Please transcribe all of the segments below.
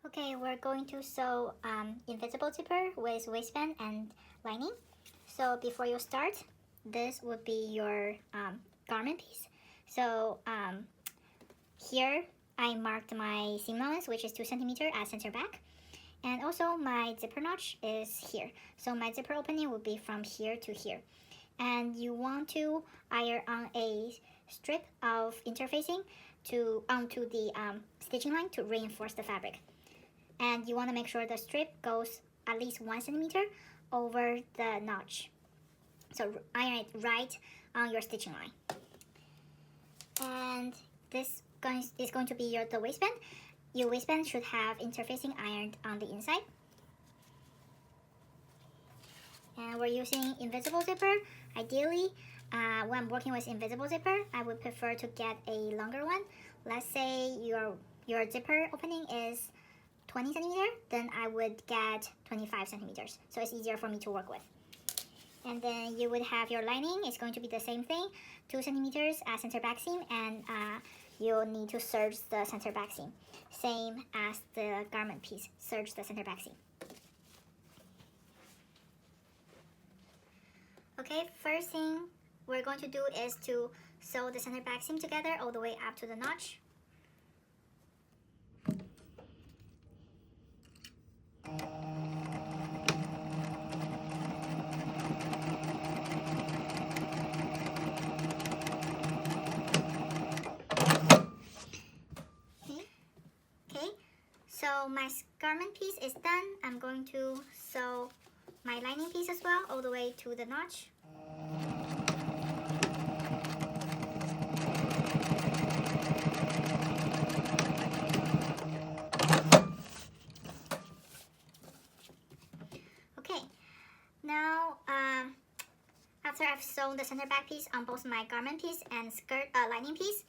Okay, we're going to sew invisible zipper with waistband and lining. So before you start, this would be your garment piece. So here I marked my seam allowance, which is 2 centimeters at center back. And also my zipper notch is here. So my zipper opening will be from here to here. And you want to iron on a strip of interfacing onto the stitching line to reinforce the fabric. And you want to make sure the strip goes at least 1 centimeter over the notch. So iron it right on your stitching line. And this is going to be the waistband. Your waistband should have interfacing ironed on the inside. And we're using invisible zipper. Ideally, when I'm working with invisible zipper, I would prefer to get a longer one. Let's say your zipper opening is 20 centimeters, then I would get 25 centimeters. So it's easier for me to work with. And then you would have your lining. It's going to be the same thing, 2 centimeters at center back seam, and you'll need to serge the center back seam. Same as the garment piece, serge the center back seam. Okay, first thing we're going to do is to sew the center back seam together all the way up to the notch. So my garment piece is done. I'm going to sew my lining piece as well all the way to the notch. Okay, now after I've sewn the center back piece on both my garment piece and skirt lining piece,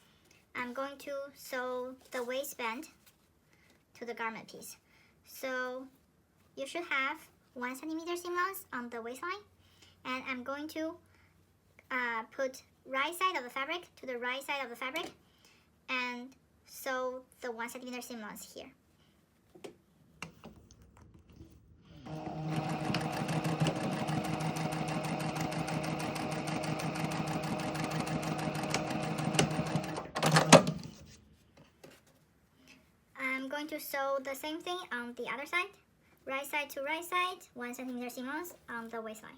I'm going to sew the waistband to the garment piece. So you should have 1 centimeter seam allowance on the waistline, and I'm going to put right side of the fabric to the right side of the fabric and sew the 1 centimeter seam allowance here. I'm going to sew the same thing on the other side. Right side to right side, 1 centimeter seam allowance on the waistline.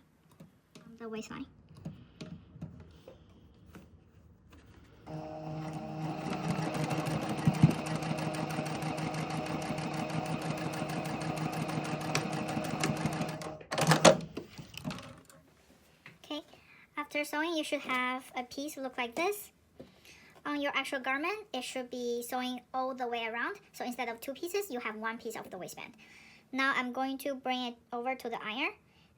Okay, after sewing, you should have a piece look like this. On your actual garment, it should be sewing all the way around. So instead of 2 pieces, you have 1 piece of the waistband. Now I'm going to bring it over to the iron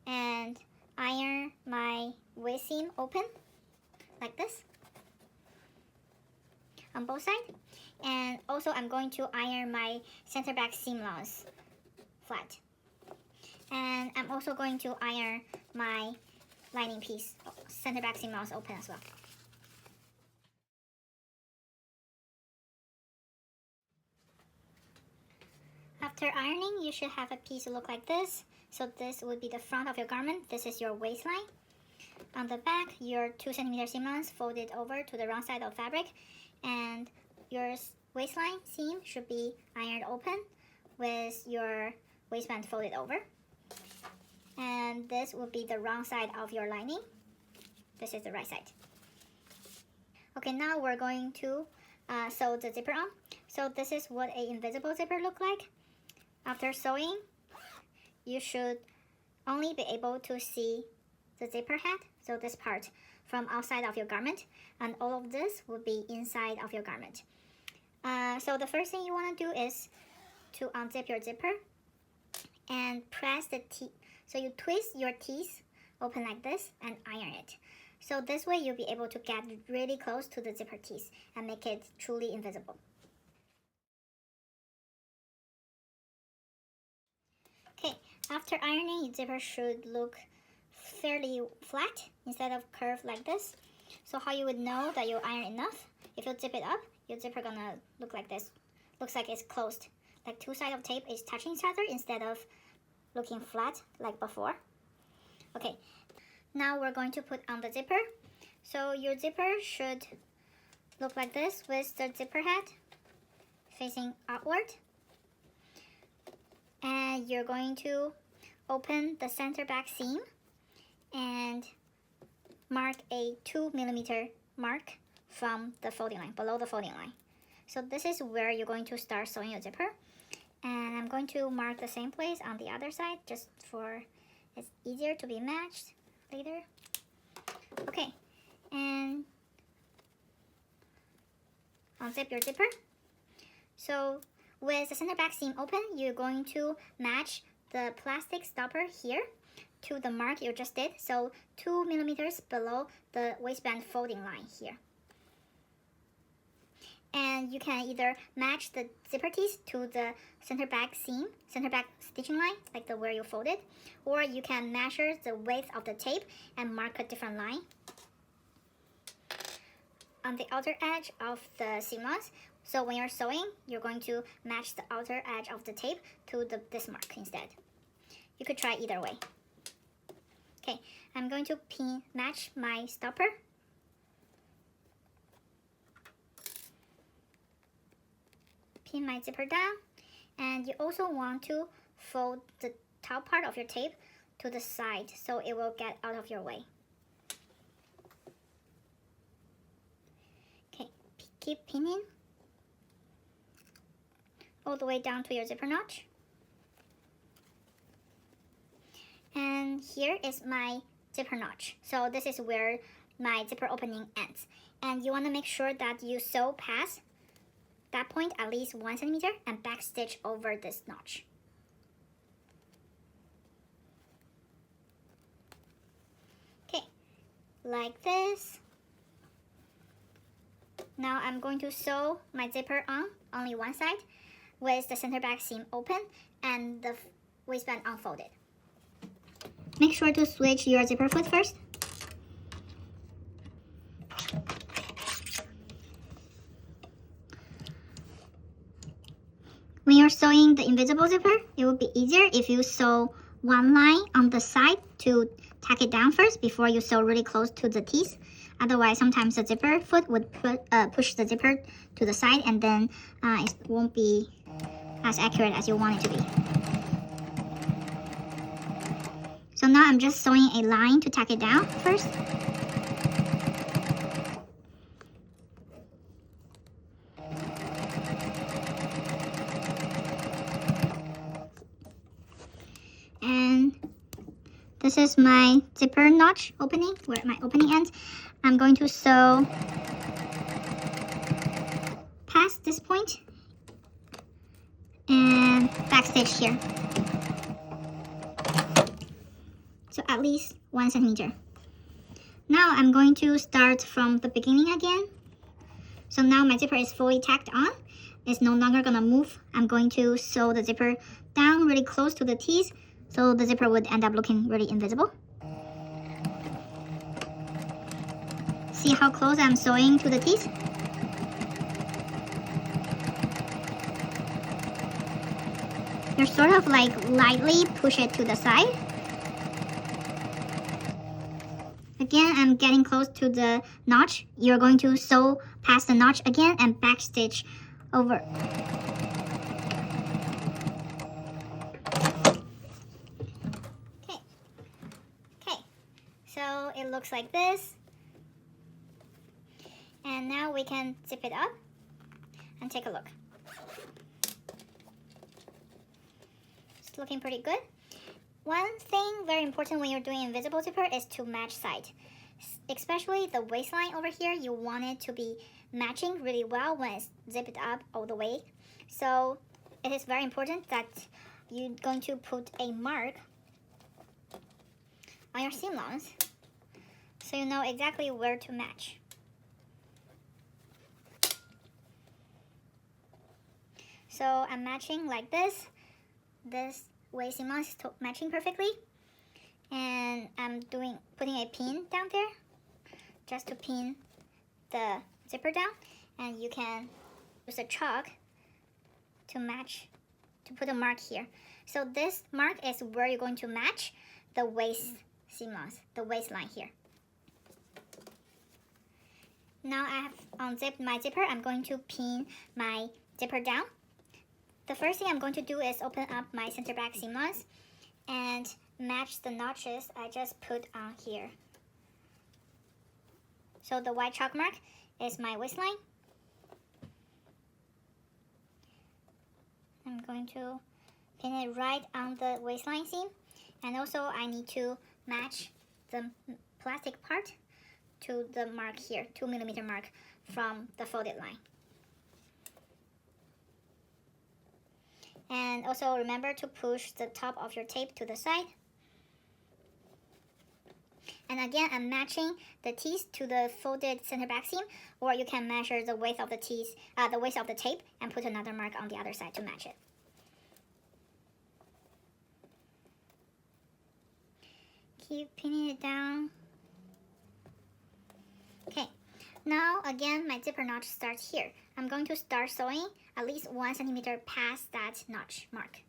and iron my waist seam open like this on both sides. And also I'm going to iron my center back seam allowance flat. And I'm also going to iron my lining piece, center back seam allowance open as well. After ironing, you should have a piece look like this. So this would be the front of your garment. This is your waistline. On the back, your 2 centimeter seam allowance folded over to the wrong side of fabric, and your waistline seam should be ironed open with your waistband folded over. And this will be the wrong side of your lining. This is the right side. Okay, now we're going to sew the zipper on. So this is what an invisible zipper look like. After sewing, you should only be able to see the zipper head, so this part, from outside of your garment, and all of this will be inside of your garment. So the first thing you want to do is to unzip your zipper and press the T. So you twist your teeth open like this and iron it. So this way you'll be able to get really close to the zipper teeth and make it truly invisible. Okay, after ironing, your zipper should look fairly flat instead of curved like this. So how you would know that you iron enough, if you zip it up, your zipper gonna look like this. Looks like it's closed like two sides of tape is touching each other instead of looking flat like before. Okay, now we're going to put on the zipper. So your zipper should look like this with the zipper head facing outward. And you're going to open the center back seam and mark a 2mm mark from the folding line, below the folding line. So this is where you're going to start sewing your zipper. And I'm going to mark the same place on the other side just for it's easier to be matched later. Okay, and unzip your zipper. So with the center back seam open, you're going to match the plastic stopper here to the mark you just did. So 2mm below the waistband folding line here. And you can either match the zipper teeth to the center back seam, center back stitching line, like the where you folded, or you can measure the width of the tape and mark a different line on the outer edge of the seamless. So when you're sewing, you're going to match the outer edge of the tape to this mark instead. You could try either way. Okay, I'm going to match my stopper. Pin my zipper down, and you also want to fold the top part of your tape to the side so it will get out of your way. Okay, keep pinning all the way down to your zipper notch. And here is my zipper notch. So this is where my zipper opening ends. And you want to make sure that you sew past that point at least 1 centimeter and backstitch over this notch. Okay, like this. Now I'm going to sew my zipper on only one side with the center back seam open and the waistband unfolded. Make sure to switch your zipper foot first. When you're sewing the invisible zipper, it would be easier if you sew one line on the side to tack it down first before you sew really close to the teeth. Otherwise, sometimes the zipper foot would push the zipper to the side, and then it won't be as accurate as you want it to be. So now I'm just sewing a line to tack it down first. And this is my zipper notch opening, where my opening ends. I'm going to sew past this point and backstitch here. So at least 1 centimeter. Now I'm going to start from the beginning again. So now my zipper is fully tacked on. It's no longer gonna move. I'm going to sew the zipper down really close to the teeth, so the zipper would end up looking really invisible. See how close I'm sewing to the teeth? You're sort of like lightly push it to the side. Again, I'm getting close to the notch. You're going to sew past the notch again and backstitch over. Okay, so it looks like this. And now we can zip it up and take a look. It's looking pretty good. One thing very important when you're doing invisible zipper is to match side. Especially the waistline over here, you want it to be matching really well when it's zipped up all the way. So it is very important that you're going to put a mark on your seam allowance so you know exactly where to match. So I'm matching like this. This waist seam allowance is matching perfectly. And I'm putting a pin down there just to pin the zipper down. And you can use a chalk to match to put a mark here. So this mark is where you're going to match the waist seamless, the waistline here. Now I have unzipped my zipper. I'm going to pin my zipper down. The first thing I'm going to do is open up my center back seamless and match the notches I just put on here. So the white chalk mark is my waistline. I'm going to pin it right on the waistline seam, and also I need to match the plastic part to the mark here, 2mm mark from the folded line. And also remember to push the top of your tape to the side. And again, I'm matching the teeth to the folded center back seam, or you can measure the width of the teeth, the width of the tape, and put another mark on the other side to match it. Keep pinning it down. Okay, now again, my zipper notch starts here. I'm going to start sewing at least 1 centimeter past that notch mark.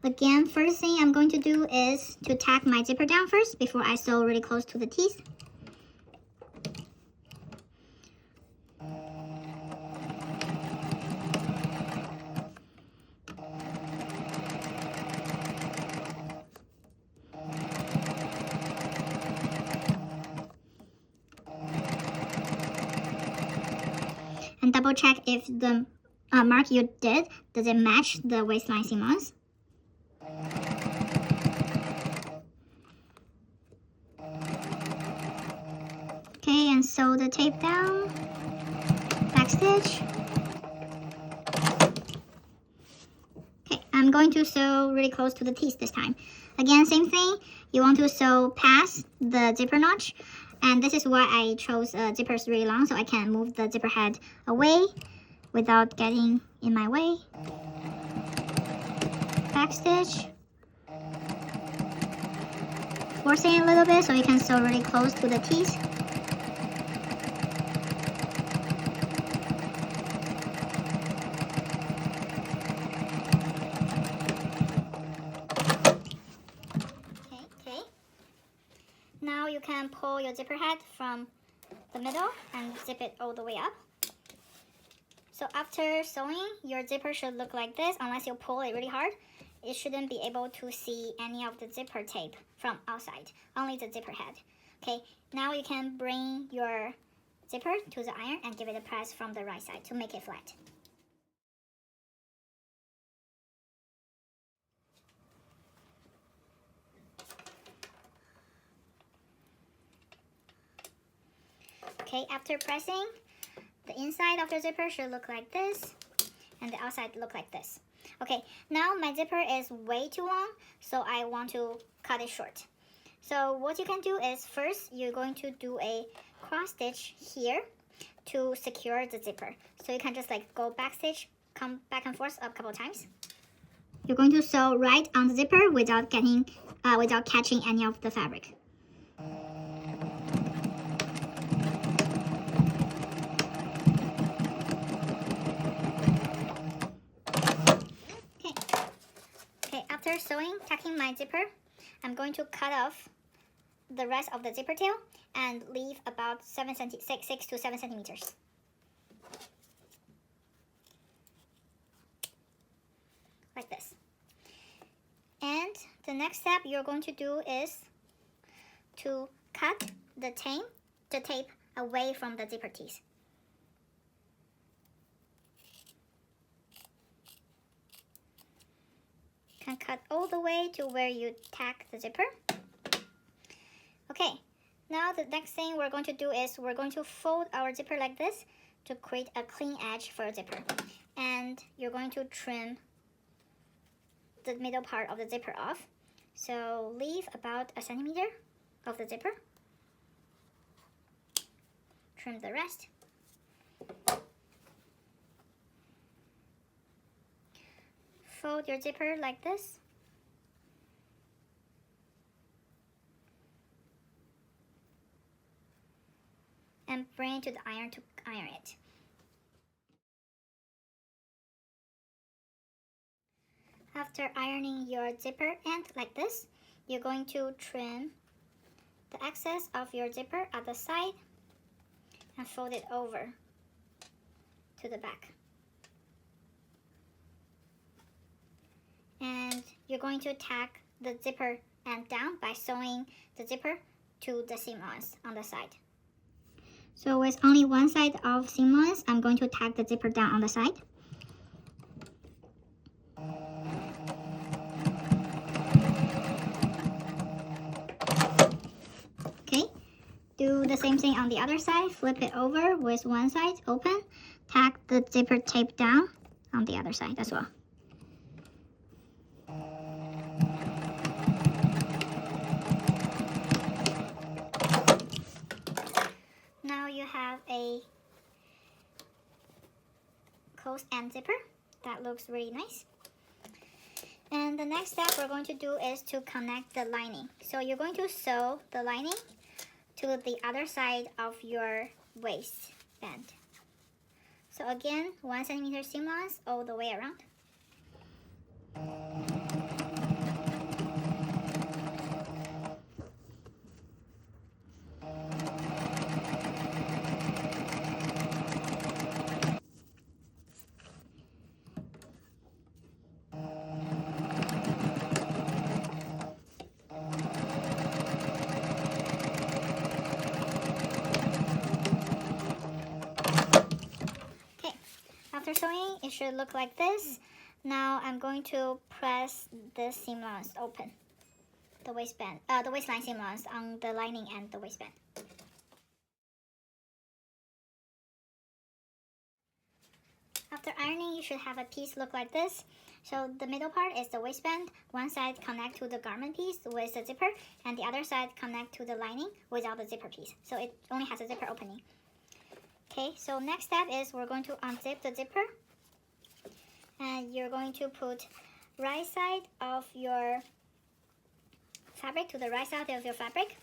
Again, first thing I'm going to do is to tack my zipper down first before I sew really close to the teeth. And double check if the mark you did, does it match the waistline seamless? Okay, and sew the tape down, back stitch. Okay, I'm going to sew really close to the teeth this time. Again, same thing, you want to sew past the zipper notch. And this is why I chose zippers really long, so I can move the zipper head away without getting in my way. Back stitch. Forcing it a little bit so you can sew really close to the teeth. Okay. Now you can pull your zipper head from the middle and zip it all the way up. So after sewing, your zipper should look like this. Unless you pull it really hard, it shouldn't be able to see any of the zipper tape from outside, only the zipper head. Okay, now you can bring your zipper to the iron and give it a press from the right side to make it flat. Okay, after pressing, the inside of the zipper should look like this, and the outside look like this. Okay, now my zipper is way too long, so I want to cut it short. So what you can do is first, you're going to do a cross stitch here to secure the zipper. So you can just like go back stitch, come back and forth a couple of times. You're going to sew right on the zipper without catching any of the fabric. After sewing, tacking my zipper, I'm going to cut off the rest of the zipper tail and leave about 6 to 7 centimeters. Like this. And the next step you're going to do is to cut the tape away from the zipper teeth. Can cut all the way to where you tack the zipper. Okay, now the next thing we're going to do is we're going to fold our zipper like this to create a clean edge for a zipper. And you're going to trim the middle part of the zipper off. So leave about 1 centimeter of the zipper. Trim the rest. Fold your zipper like this. And bring it to the iron to iron it. After ironing your zipper end like this, you're going to trim the excess of your zipper at the side and fold it over to the back. And you're going to tack the zipper end down by sewing the zipper to the seam allowance on the side. So with only one side of seam allowance, I'm going to tack the zipper down on the side. Okay, do the same thing on the other side. Flip it over with one side open. Tack the zipper tape down on the other side as well. Now you have a closed end zipper that looks really nice. And the next step we're going to do is to connect the lining. So you're going to sew the lining to the other side of your waistband. So again, 1 centimeter seam allowance all the way around. After sewing, it should look like this. Now I'm going to press this seam allowance open, the waistline seam allowance on the lining and the waistband. After ironing, you should have a piece look like this. So the middle part is the waistband. One side connect to the garment piece with the zipper, and the other side connect to the lining without the zipper piece. So it only has a zipper opening. Okay, so next step is we're going to unzip the zipper, and you're going to put right side of your fabric to the right side of your fabric.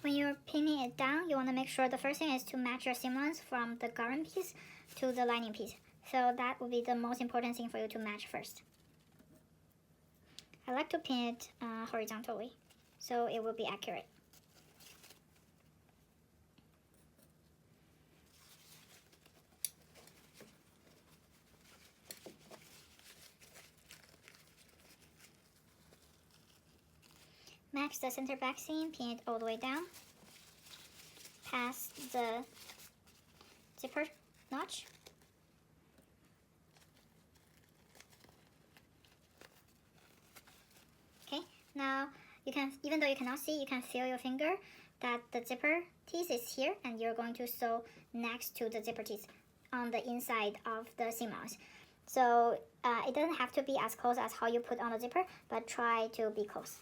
When you're pinning it down, you want to make sure the first thing is to match your seam allowance from the garment piece to the lining piece. So that will be the most important thing for you to match first. I like to pin it horizontally, so it will be accurate. Match the center back seam, pin it all the way down, past the zipper notch. Okay, now you can, even though you cannot see, you can feel your finger that the zipper teeth is here, and you're going to sew next to the zipper teeth on the inside of the seam allowance. So it doesn't have to be as close as how you put on the zipper, but try to be close.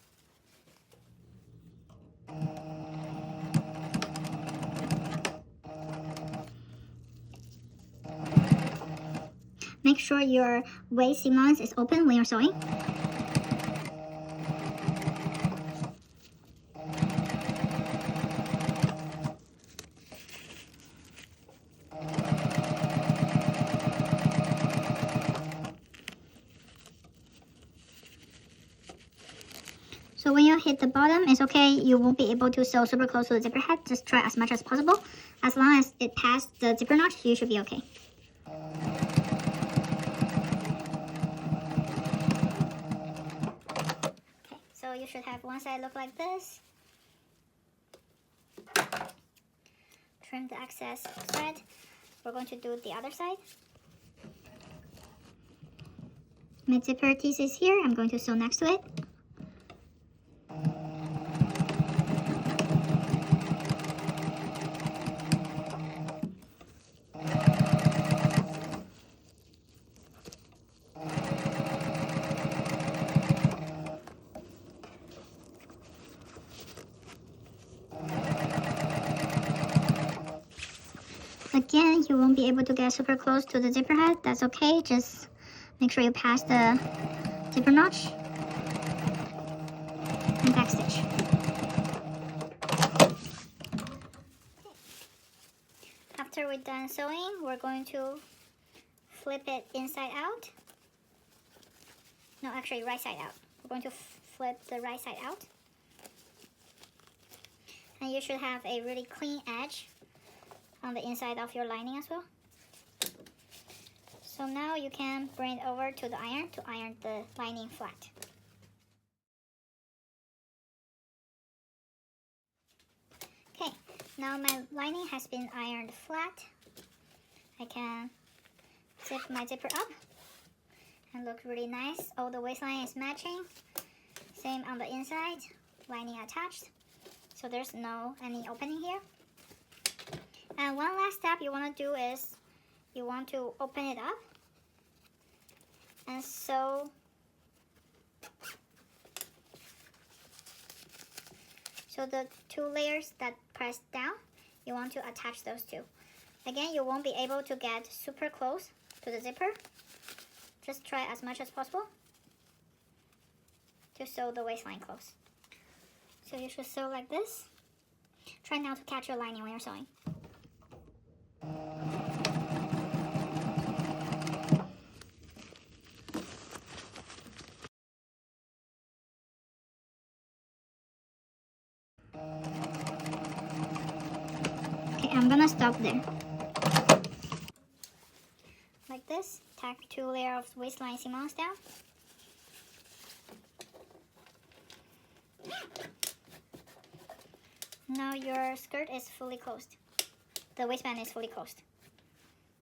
Make sure your waist seam allowance is open when you're sewing. So when you hit the bottom, it's okay. You won't be able to sew super close to the zipper head. Just try as much as possible. As long as it passed the zipper notch, you should be okay. Okay, so you should have one side look like this. Trim the excess thread. We're going to do the other side. My zipper piece is here. I'm going to sew next to it. Again, you won't be able to get super close to the zipper head. That's okay. Just make sure you pass the zipper notch and backstitch. After we're done sewing, we're going to flip it inside out No, actually right side out. We're going to flip the right side out. And you should have a really clean edge on the inside of your lining as well. So now you can bring it over to the iron to iron the lining flat. Okay, now my lining has been ironed flat. I can zip my zipper up and look really nice. All the waistline is matching. Same on the inside, lining attached. So there's no any opening here. And one last step you want to do is you want to open it up and sew the two layers that press down, you want to attach those two. Again, you won't be able to get super close to the zipper. Just try as much as possible to sew the waistline close. So you should sew like this. Try not to catch your lining when you're sewing. Okay, I'm gonna stop there. Like this, tack 2 layers of waistline seam-ons down. Now your skirt is fully closed. The waistband is fully closed.